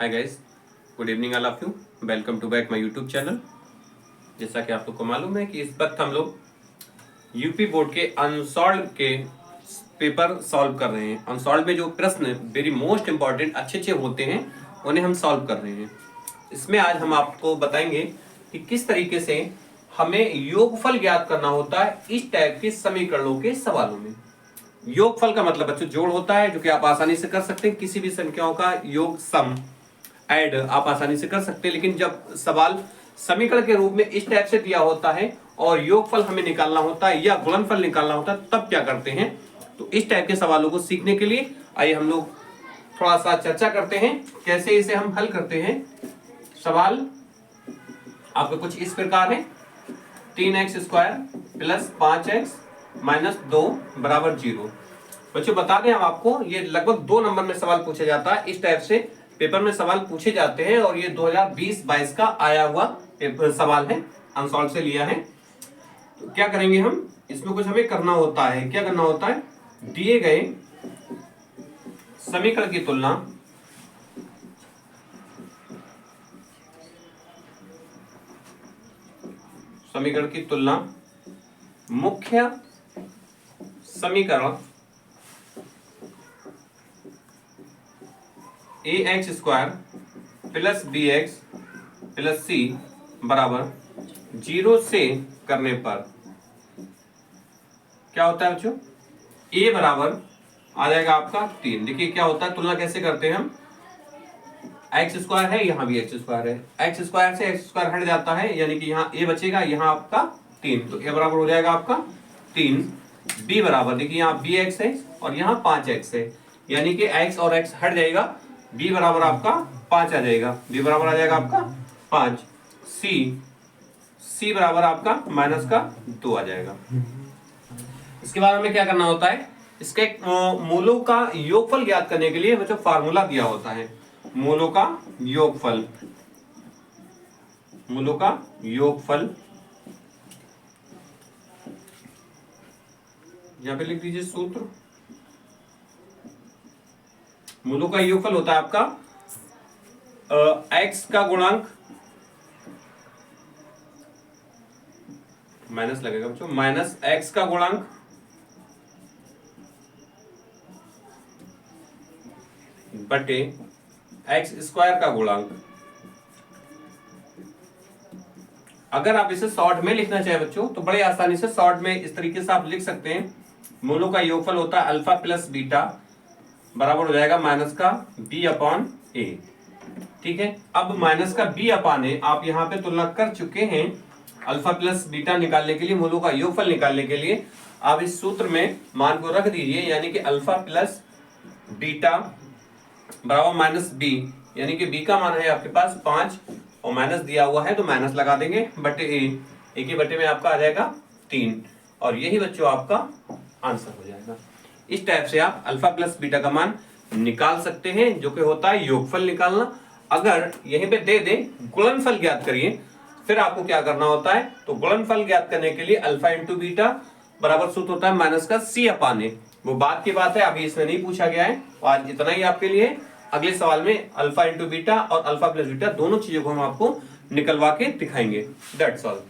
Hi guys, good evening all of you. Welcome to back my YouTube channel. जैसा कि आप लोग को मालूम है कि इस वक्त हम लोग यूपी बोर्ड के अनसॉल्व के पेपर सॉल्व कर रहे हैं। अनसॉल्व में जो प्रश्न वेरी मोस्ट इंपॉर्टेंट अच्छे होते हैं उन्हें हम सॉल्व कर रहे हैं। इसमें आज हम आपको बताएंगे कि किस तरीके से हमें योगफल ज्ञात करना होता है इस टाइप के समीकरणों के सवालों में। योगफल का मतलब बच्चों जोड़ होता है, जो कि आप आसानी से कर सकते हैं। किसी भी संख्याओं का योग, सम, ऐड आप आसानी से कर सकते हैं। लेकिन जब सवाल समीकरण के रूप में इस टाइप से दिया होता है और योगफल हमें निकालना होता है या गुणनफल निकालना होता है, तब क्या करते हैं। तो इस टाइप के सवालों को सीखने के लिए आइए हम लोग थोड़ा सा चर्चा करते हैं कैसे इसे हम हल करते हैं। सवाल आपके कुछ इस प्रकार है। 3x² प्लस 5x माइनस 2 बराबर 0। बच्चों बता दें हम आपको, ये लगभग 2 नंबर में सवाल पूछा जाता है। इस टाइप से पेपर में सवाल पूछे जाते हैं और ये 2020-22 का आया हुआ सवाल है, अनसॉल्व से लिया है। तो क्या करेंगे हम, इसमें कुछ हमें करना होता है। क्या करना होता है, दिए गए समीकरण की तुलना मुख्य समीकरण ax² plus bx plus c बराबर 0 से करने पर क्या होता है बच्चों, a बराबर आ जाएगा आपका 3। देखिए क्या होता है, तुलना कैसे करते हैं हम। x² है, यहाँ भी x² है, x² से x² हट जाता है, यानी कि यहाँ a बचेगा, यहाँ आपका 3। तो a बराबर हो जाएगा आपका 3। b बराबर देखिए यहाँ bx है और यहाँ 5x है, यानी कि x और x हट जाएगा, b बराबर आपका 5 आ जाएगा, b बराबर आ जाएगा आपका 5। c बराबर आपका माइनस का 2 आ जाएगा। इसके बाद हमें क्या करना होता है, इसके मूलों का योगफल ज्ञात करने के लिए बच्चों फार्मूला दिया होता है। मूलों का योगफल यहां पे लिख दीजिए सूत्र। मूलों का योगफल होता है आपका x का गुणांक माइनस लगेगा बच्चों, माइनस x का गुणांक बटे x² का गुणांक। अगर आप इसे शॉर्ट में लिखना चाहे बच्चों तो बड़े आसानी से शॉर्ट में इस तरीके से आप लिख सकते हैं। मूलों का योगफल होता है अल्फा प्लस बीटा बराबर हो जाएगा माइनस का b अपॉन a। ठीक है, अब माइनस का b अपॉन a आप यहाँ पे तुलना कर चुके हैं। अल्फा प्लस बीटा निकालने के लिए, मूलों का योगफल निकालने के लिए आप इस सूत्र में मान को रख दीजिए, यानी कि अल्फा प्लस बीटा बराबर माइनस b, यानी कि b का मान है आपके पास 5 और माइनस दिया हुआ है तो माइनस लगा देंगे, बटे a के बटे में आपका आ जाएगा 3। और यही बच्चों आपका आंसर हो जाएगा। इस टाइप से आप अल्फा प्लस बीटा का मान निकाल सकते हैं, जो कि होता है योगफल निकालना। अगर यहीं पे दे दे गुणनफल ज्ञात करिए, फिर आपको क्या करना होता है, तो गुणनफल ज्ञात करने के लिए अल्फा इंटू बीटा बराबर सूत्र होता है माइनस का c अपॉन a। वो बात की बात है, अभी इसमें नहीं पूछा गया है। तो आज इतना ही आपके लिए। अगले सवाल में अल्फा इंटू बीटा और अल्फा प्लस बीटा दोनों चीजों को हम आपको निकलवा के दिखाएंगे। That's all.